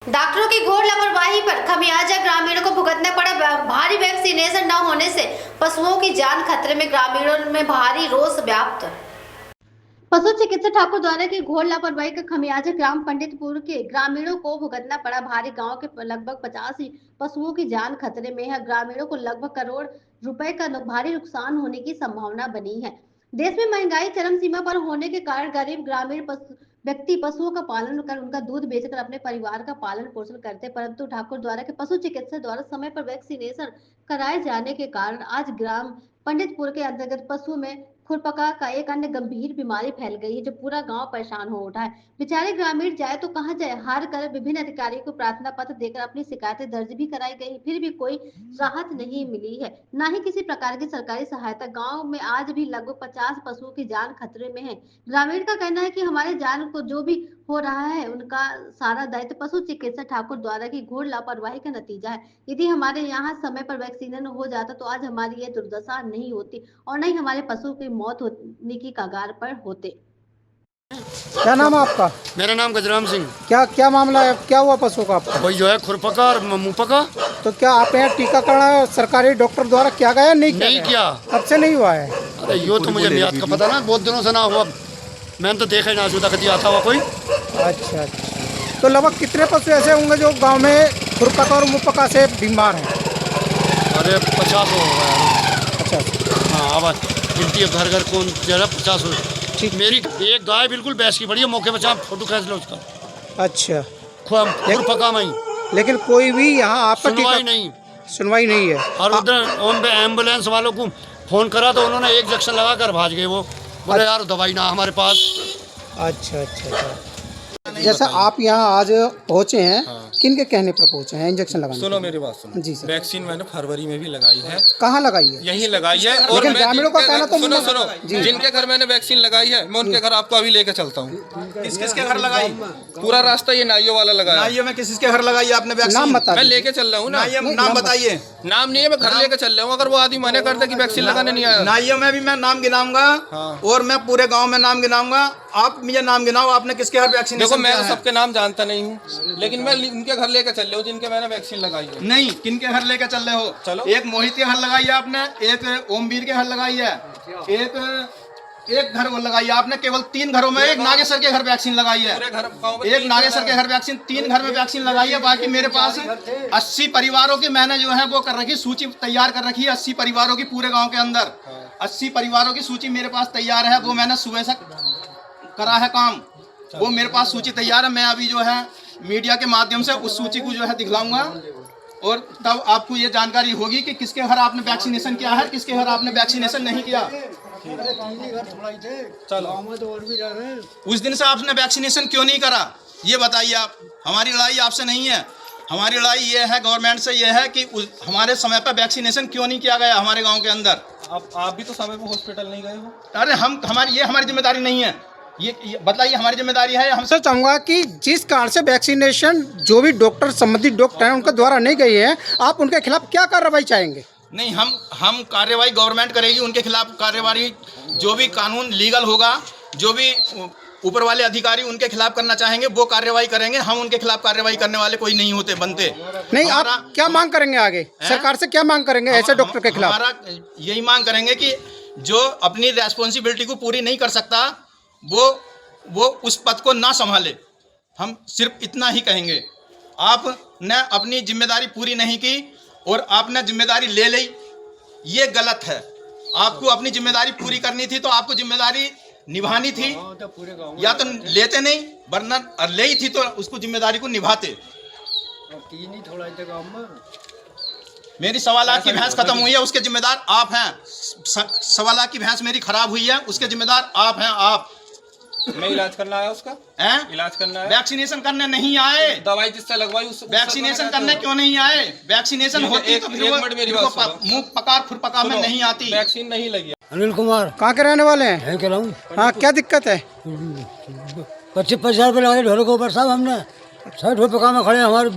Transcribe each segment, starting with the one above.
डॉक्टरों की घोर लापरवाही पर खमियाजा ग्रामीणों को भुगतना पड़ा। भारी वैक्सीनेशन न होने से पशुओं की जान खतरे में, ग्रामीणों में भारी रोष व्याप्त। पशु चिकित्सक ठाकुर द्वारा की घोर लापरवाही का खमियाजा ग्राम पंडितपुर के ग्रामीणों को भुगतना पड़ा। भारी गांव के लगभग 50 पशुओं की जान खतरे में है। ग्रामीणों को लगभग करोड़ रुपए का भारी नुकसान होने की संभावना बनी है। देश में महंगाई चरम सीमा पर होने के कारण गरीब ग्रामीण व्यक्ति पशुओं का पालन कर उनका दूध बेचकर अपने परिवार का पालन पोषण करते, परंतु ठाकुर द्वारा के पशु चिकित्सक द्वारा समय पर वैक्सीनेशन कराए जाने के कारण आज ग्राम पंडितपुर के अंतर्गत पशुओं में खुरपका का एक अन्य गंभीर बीमारी फैल गई है, जो पूरा गांव परेशान हो उठा है। बेचारे ग्रामीण जाए तो कहां जाए, हार कर विभिन्न अधिकारियों को प्रार्थना पत्र देकर अपनी शिकायतें दर्ज भी कराई गई, फिर भी कोई राहत नहीं मिली है, न ही किसी प्रकार की सरकारी सहायता। गांव में आज भी लगभग 50 पशुओं की जान खतरे में है। ग्रामीण का कहना है कि हमारे जान को जो भी हो रहा है उनका सारा दायित्व पशु चिकित्सक ठाकुर द्वारा की घोर लापरवाही का नतीजा है। यदि हमारे यहाँ समय पर वैक्सीनेशन हो जाता तो आज हमारी यह दुर्दशा नहीं होती और नहीं हमारे पशु की मौत होने की कगार पर होते। क्या नाम है आपका? मेरा नाम गजराम सिंह। क्या मामला है, क्या हुआ पशु का आपका? वही जो है खुरपका और मुँहपका। तो क्या आपने यहाँ टीकाकरण सरकारी डॉक्टर द्वारा किया गया? नहीं किया। कब से नहीं हुआ है? अरे यो तो मुझे याद का पता ना, बहुत दिनों से ना हुआ। मैंने तो देखा ही ना जुदा कभी आता हुआ कोई। अच्छा। तो लगभग कितने पशु ऐसे होंगे जो गांव में खुरपका और मुँहपका से बीमार हैं? अरे 50 होगा। अच्छा। हाँ, आवाज गिनती है घर घर कौन जरा 50 हो। ठीक। मेरी एक गाय बिल्कुल भैंस की बड़ी है, मौके पर फोटो खींच लो उसका। अच्छा। खुरपका में ही। लेकिन कोई भी यहाँ आपका सुनवाई नहीं है। और उधर एम्बुलेंस वालों को फोन करा तो उन्होंने एक इंजेक्शन लगा कर भाज गए। वो बोले यार दवाई ना हमारे पास। अच्छा। जैसा आप यहाँ आज पहुँचे हैं, किन के कहने पर पहुँचे हैं इंजेक्शन लगाने? सुनो मेरी बात सुनो जी सर। वैक्सीन मैंने फरवरी में भी लगाई है। कहाँ लगाई है? यहीं लगाई है। और लेकिन ग्रामीणों का कहना तो सुनो जिनके घर मैंने वैक्सीन लगाई है मैं उनके घर आपको अभी लेके चलता हूँ। किस किस के घर लगाई? पूरा रास्ता ये नाइयों वाला लगाया। नाइयों में किस के घर लगाई आपने वैक्सीन? नाम बता। मैं लेके चल रहा हूँ ना। नाम बताइए। नाम नहीं है, मैं घर लेके चल रहा हूँ। अगर वो आदमी मना करते कि वैक्सीन लगाने नहीं आया। नाइयों में भी मैं नाम गिनाऊंगा और मैं पूरे गाँव में नाम गिनाऊंगा। आप मुझे नाम गिनाओ, आपने किसके घर वैक्सीन? देखो मैं सबके नाम जानता नहीं हूँ, लेकिन मैं उनके घर लेके चल रहा हूँ जिनके मैंने वैक्सीन लगाई है। नहीं, किनके घर लेके चल रहे हो? चलो। एक मोहित के घर लगाई है आपने, एक ओमवीर के घर लगाई है, एक घर वो लगाई है आपने। केवल 3 घरों में। एक नागेश्वर के घर वैक्सीन लगाई है, एक नागेश्वर के घर वैक्सीन, 3 घर में वैक्सीन लगाई है। बाकी मेरे पास 80 परिवारों की मैंने जो है वो कर रखी, सूची तैयार कर रखी है। 80 परिवारों की पूरे गाँव के अंदर 80 परिवारों की सूची मेरे पास तैयार है। वो मैंने सुबह से करा है काम, वो मेरे पास सूची तैयार है। मैं अभी जो है मीडिया के माध्यम से उस सूची को जो है दिखलाऊंगा और तब आपको ये जानकारी होगी कि किसके घर आपने वैक्सीनेशन किया है, किसके घर आपने वैक्सीनेशन नहीं किया। चलो। उस दिन से आपने वैक्सीनेशन क्यों नहीं करा ये बताइए आप। हमारी लड़ाई आपसे नहीं है, हमारी लड़ाई ये है गवर्नमेंट से, ये है कि हमारे समय पर वैक्सीनेशन क्यों नहीं किया गया हमारे गाँव के अंदर। आप भी तो समय पर हॉस्पिटल नहीं गए हो। अरे हमारी जिम्मेदारी नहीं है, ये बताइए हमारी जिम्मेदारी है। हमसे चाहूँगा कि जिस कारण से वैक्सीनेशन जो भी डॉक्टर संबंधित डॉक्टर हैं उनके द्वारा नहीं गई है, आप उनके खिलाफ क्या कार्रवाई चाहेंगे? नहीं, हम कार्रवाई गवर्नमेंट करेगी उनके खिलाफ। कार्रवाई जो भी कानून लीगल होगा, जो भी ऊपर वाले अधिकारी उनके खिलाफ करना चाहेंगे वो कार्रवाई करेंगे। हम उनके खिलाफ कार्रवाई करने वाले कोई नहीं होते बनते। नहीं, आप क्या मांग करेंगे आगे? सरकार से क्या मांग करेंगे ऐसे डॉक्टर के खिलाफ? हमारा यही मांग करेंगे कि जो अपनी रेस्पॉन्सिबिलिटी को पूरी नहीं कर सकता वो उस पद को ना संभाले। हम सिर्फ इतना ही कहेंगे। आपने अपनी जिम्मेदारी पूरी नहीं की और आपने जिम्मेदारी ले ली, ये गलत है। आपको अपनी जिम्मेदारी पूरी करनी थी तो आपको जिम्मेदारी निभानी थी, या तो लेते नहीं, वरना ले ही थी तो उसको जिम्मेदारी को निभाते। मेरी 1.25 लाख की भैंस खत्म हुई है, उसके जिम्मेदार आप हैं। 1.25 लाख की भैंस मेरी खराब हुई है, उसके जिम्मेदार आप हैं। आप मैं इलाज करना आया उसका इलाज करना है। वैक्सीनेशन करने नहीं आए। दवाई जिससे लगवाई उस वैक्सीनेशन करने क्यों नहीं आए? वैक्सीनेशन होती तो फिर मुंह पकार खुरपका में नहीं आती। वैक्सीन नहीं लगी। अनिल कुमार। कहाँ के रहने वाले हैं? कह रहा हूँ। हाँ, क्या दिक्कत है? 25-50 रुपये लगे ढोल के ऊपर साहब। हमने 60 रुपये में खड़े हमारे।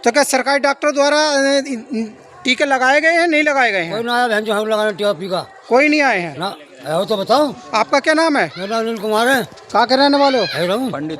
तो क्या सरकारी डॉक्टर द्वारा टीके लगाए गए हैं, नहीं लगाए गए हैं? कोई ना आया बहन जो हम लगाने टीका का। कोई नहीं आए हैं ना? हो तो बताओ। आपका क्या नाम है? मेरा अनिल कुमार है। कहाँ के रहने वाले हो? कह रहा हूँ पंडित